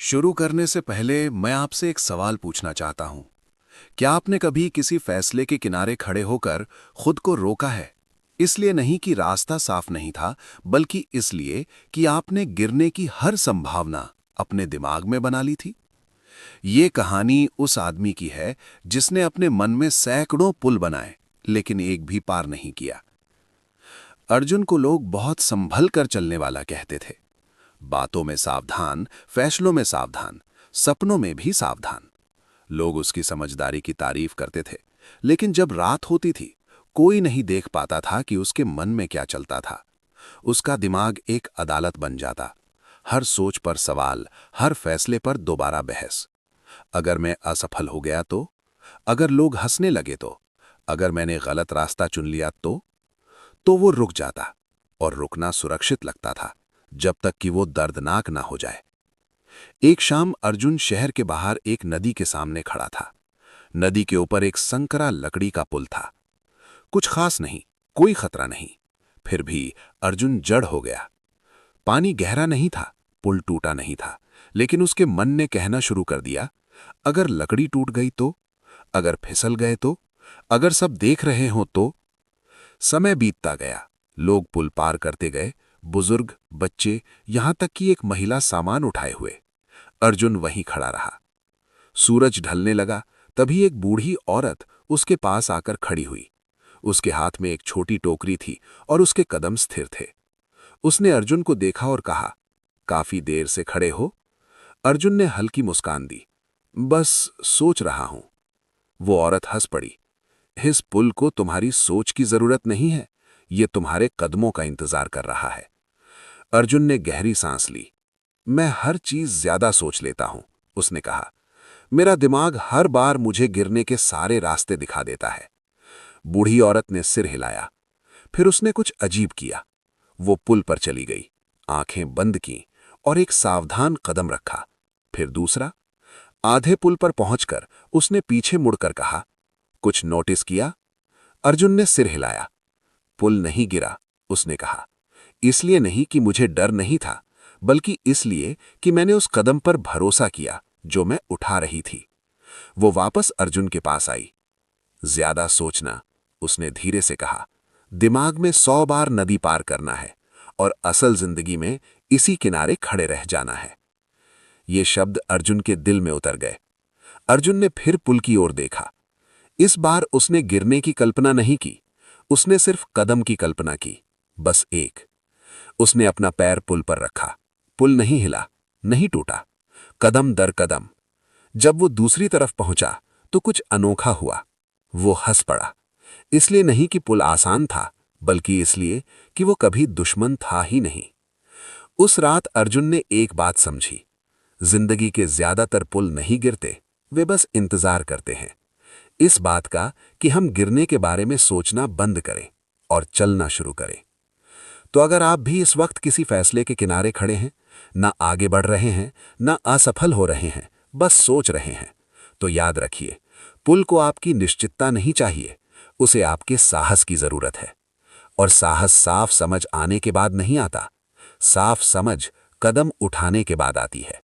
शुरू करने से पहले मैं आपसे एक सवाल पूछना चाहता हूं। क्या आपने कभी किसी फैसले के किनारे खड़े होकर खुद को रोका है? इसलिए नहीं कि रास्ता साफ नहीं था, बल्कि इसलिए कि आपने गिरने की हर संभावना अपने दिमाग में बना ली थी। ये कहानी उस आदमी की है जिसने अपने मन में सैकड़ों पुल बनाए, लेकिन एक भी पार नहीं किया। अर्जुन को लोग बहुत संभल कर चलने वाला कहते थे। बातों में सावधान, फैसलों में सावधान, सपनों में भी सावधान। लोग उसकी समझदारी की तारीफ करते थे, लेकिन जब रात होती थी, कोई नहीं देख पाता था कि उसके मन में क्या चलता था। उसका दिमाग एक अदालत बन जाता। हर सोच पर सवाल, हर फैसले पर दोबारा बहस। अगर मैं असफल हो गया तो? अगर लोग हंसने लगे तो? अगर मैंने गलत रास्ता चुन लिया तो वो रुक जाता। और रुकना सुरक्षित लगता था, जब तक कि वो दर्दनाक ना हो जाए। एक शाम अर्जुन शहर के बाहर एक नदी के सामने खड़ा था। नदी के ऊपर एक संकरा लकड़ी का पुल था। कुछ खास नहीं, कोई खतरा नहीं। फिर भी अर्जुन जड़ हो गया। पानी गहरा नहीं था, पुल टूटा नहीं था, लेकिन उसके मन ने कहना शुरू कर दिया, अगर लकड़ी टूट गई तो? अगर फिसल गए तो? अगर सब देख रहे हों तो? समय बीतता गया। लोग पुल पार करते गए, बुजुर्ग, बच्चे, यहां तक कि एक महिला सामान उठाए हुए। अर्जुन वहीं खड़ा रहा। सूरज ढलने लगा, तभी एक बूढ़ी औरत उसके पास आकर खड़ी हुई। उसके हाथ में एक छोटी टोकरी थी और उसके कदम स्थिर थे। उसने अर्जुन को देखा और कहा, काफी देर से खड़े हो? अर्जुन ने हल्की मुस्कान दी। बस सोच रहा हूं। वो औरत हंस पड़ी। इस पुल को तुम्हारी सोच की जरूरत नहीं है, ये तुम्हारे कदमों का इंतजार कर रहा है। अर्जुन ने गहरी सांस ली। मैं हर चीज ज्यादा सोच लेता हूं, उसने कहा। मेरा दिमाग हर बार मुझे गिरने के सारे रास्ते दिखा देता है। बूढ़ी औरत ने सिर हिलाया। फिर उसने कुछ अजीब किया। वो पुल पर चली गई, आंखें बंद की और एक सावधान कदम रखा। फिर दूसरा। आधे पुल पर पहुंचकर उसने पीछे मुड़कर कहा, कुछ नोटिस किया? अर्जुन ने सिर हिलाया। पुल नहीं गिरा, उसने कहा। इसलिए नहीं कि मुझे डर नहीं था, बल्कि इसलिए कि मैंने उस कदम पर भरोसा किया जो मैं उठा रही थी। वो वापस अर्जुन के पास आई। ज्यादा सोचना, उसने धीरे से कहा। दिमाग में 100 बार नदी पार करना है और असल जिंदगी में इसी किनारे खड़े रह जाना है। ये शब्द अर्जुन के दिल में उतर गए। अर्जुन ने फिर पुल की ओर देखा। इस बार उसने गिरने की कल्पना नहीं की, उसने सिर्फ कदम की कल्पना की। बस एक। उसने अपना पैर पुल पर रखा। पुल नहीं हिला, नहीं टूटा। कदम दर कदम। जब वो दूसरी तरफ पहुंचा तो कुछ अनोखा हुआ। वो हंस पड़ा। इसलिए नहीं कि पुल आसान था, बल्कि इसलिए कि वो कभी दुश्मन था ही नहीं। उस रात अर्जुन ने एक बात समझी। जिंदगी के ज्यादातर पुल नहीं गिरते, वे बस इंतजार करते हैं इस बात का कि हम गिरने के बारे में सोचना बंद करें और चलना शुरू करें। तो अगर आप भी इस वक्त किसी फैसले के किनारे खड़े हैं, ना आगे बढ़ रहे हैं, ना असफल हो रहे हैं, बस सोच रहे हैं, तो याद रखिए, पुल को आपकी निश्चितता नहीं चाहिए, उसे आपके साहस की जरूरत है। और साहस साफ समझ आने के बाद नहीं आता, साफ समझ कदम उठाने के बाद आती है।